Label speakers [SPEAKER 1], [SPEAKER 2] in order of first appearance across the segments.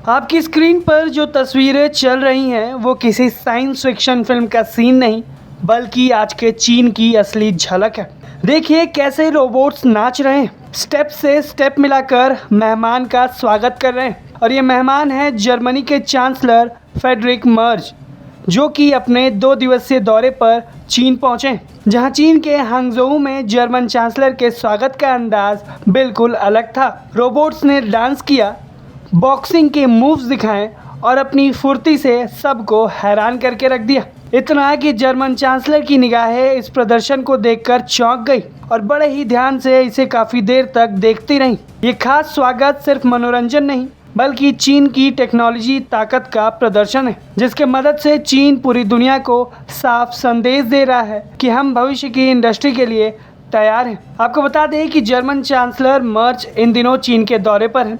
[SPEAKER 1] आपकी स्क्रीन पर जो तस्वीरें चल रही हैं वो किसी साइंस फिक्शन फिल्म का सीन नहीं, बल्कि आज के चीन की असली झलक है। देखिए कैसे रोबोट्स नाच रहे हैं, स्टेप से स्टेप मिलाकर मेहमान का स्वागत कर रहे हैं। और ये मेहमान है जर्मनी के चांसलर फ्रेडरिक मर्ज, जो कि अपने 2 दिवसीय दौरे पर चीन पहुंचे, जहां चीन के हांगझोउ में जर्मन चांसलर के स्वागत का अंदाज बिल्कुल अलग था। रोबोट्स ने डांस किया, बॉक्सिंग के मूव्स दिखाएं और अपनी फुर्ती से सबको हैरान करके रख दिया। इतना कि जर्मन चांसलर की निगाहें इस प्रदर्शन को देखकर चौंक गई और बड़े ही ध्यान से इसे काफ़ी देर तक देखती रहीं। ये खास स्वागत सिर्फ मनोरंजन नहीं, बल्कि चीन की टेक्नोलॉजी ताकत का प्रदर्शन है, जिसके मदद से चीन पूरी दुनिया को साफ संदेश दे रहा है कि हम भविष्य की इंडस्ट्री के लिए तैयार हैं। आपको बता दें कि जर्मन चांसलर मर्ज इन दिनों चीन के दौरे पर हैं,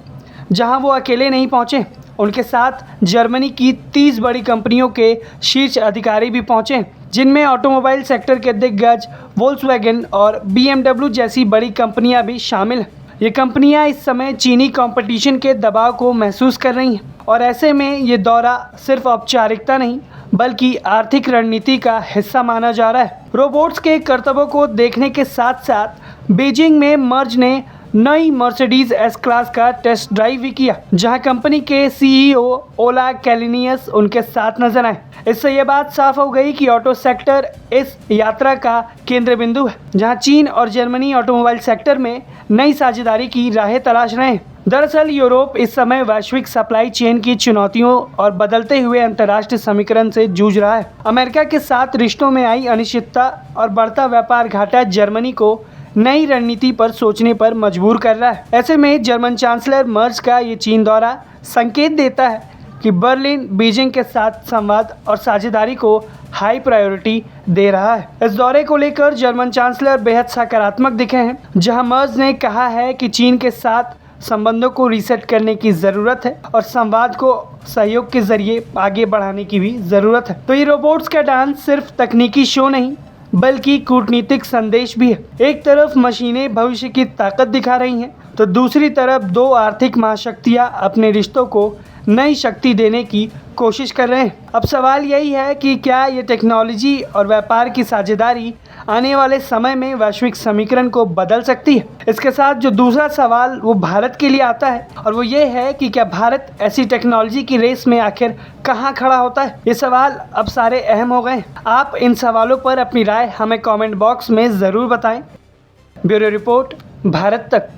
[SPEAKER 1] जहां वो अकेले नहीं पहुंचे, उनके साथ जर्मनी की 30 बड़ी कंपनियों के शीर्ष अधिकारी भी पहुंचे, जिनमें ऑटोमोबाइल सेक्टर के दिग्गज वोल्क्सवैगन और BMW जैसी बड़ी कंपनियां भी शामिल हैं। ये कंपनियां इस समय चीनी कंपटीशन के दबाव को महसूस कर रही हैं और ऐसे में ये दौरा सिर्फ औपचारिकता नहीं, बल्कि आर्थिक रणनीति का हिस्सा माना जा रहा है। रोबोट्स के कर्तव्यों को देखने के साथ साथ बीजिंग में मर्ज ने नई मर्सिडीज एस क्लास का टेस्ट ड्राइव भी किया, जहां कंपनी के CEO ओला कैलिनियस उनके साथ नजर आए। इससे ये बात साफ हो गई कि ऑटो सेक्टर इस यात्रा का केंद्र बिंदु है, जहां चीन और जर्मनी ऑटोमोबाइल सेक्टर में नई साझेदारी की राहें तलाश रहे हैं। दरअसल यूरोप इस समय वैश्विक सप्लाई चेन की चुनौतियों और बदलते हुए अंतर्राष्ट्रीय समीकरण से जूझ रहा है। अमेरिका के साथ रिश्तों में आई अनिश्चितता और बढ़ता व्यापार घाटा जर्मनी को नई रणनीति पर सोचने पर मजबूर कर रहा है। ऐसे में जर्मन चांसलर मर्ज का ये चीन दौरा संकेत देता है कि बर्लिन बीजिंग के साथ संवाद और साझेदारी को हाई प्रायोरिटी दे रहा है। इस दौरे को लेकर जर्मन चांसलर बेहद सकारात्मक दिखे हैं, जहां मर्ज ने कहा है कि चीन के साथ संबंधों को रीसेट करने की ज़रूरत है और संवाद को सहयोग के जरिए आगे बढ़ाने की भी ज़रूरत है। तो ये रोबोट्स का डांस सिर्फ तकनीकी शो नहीं, बल्कि कूटनीतिक संदेश भी है। एक तरफ मशीनें भविष्य की ताकत दिखा रही हैं, तो दूसरी तरफ 2 आर्थिक महाशक्तियां अपने रिश्तों को नई शक्ति देने की कोशिश कर रहे हैं। अब सवाल यही है कि क्या ये टेक्नोलॉजी और व्यापार की साझेदारी आने वाले समय में वैश्विक समीकरण को बदल सकती है। इसके साथ जो दूसरा सवाल वो भारत के लिए आता है, और वो ये है कि क्या भारत ऐसी टेक्नोलॉजी की रेस में आखिर कहाँ खड़ा होता है। ये सवाल अब सारे अहम हो गए। आप इन सवालों पर अपनी राय हमें कमेंट बॉक्स में ज़रूर बताएं। ब्यूरो रिपोर्ट, भारत तक।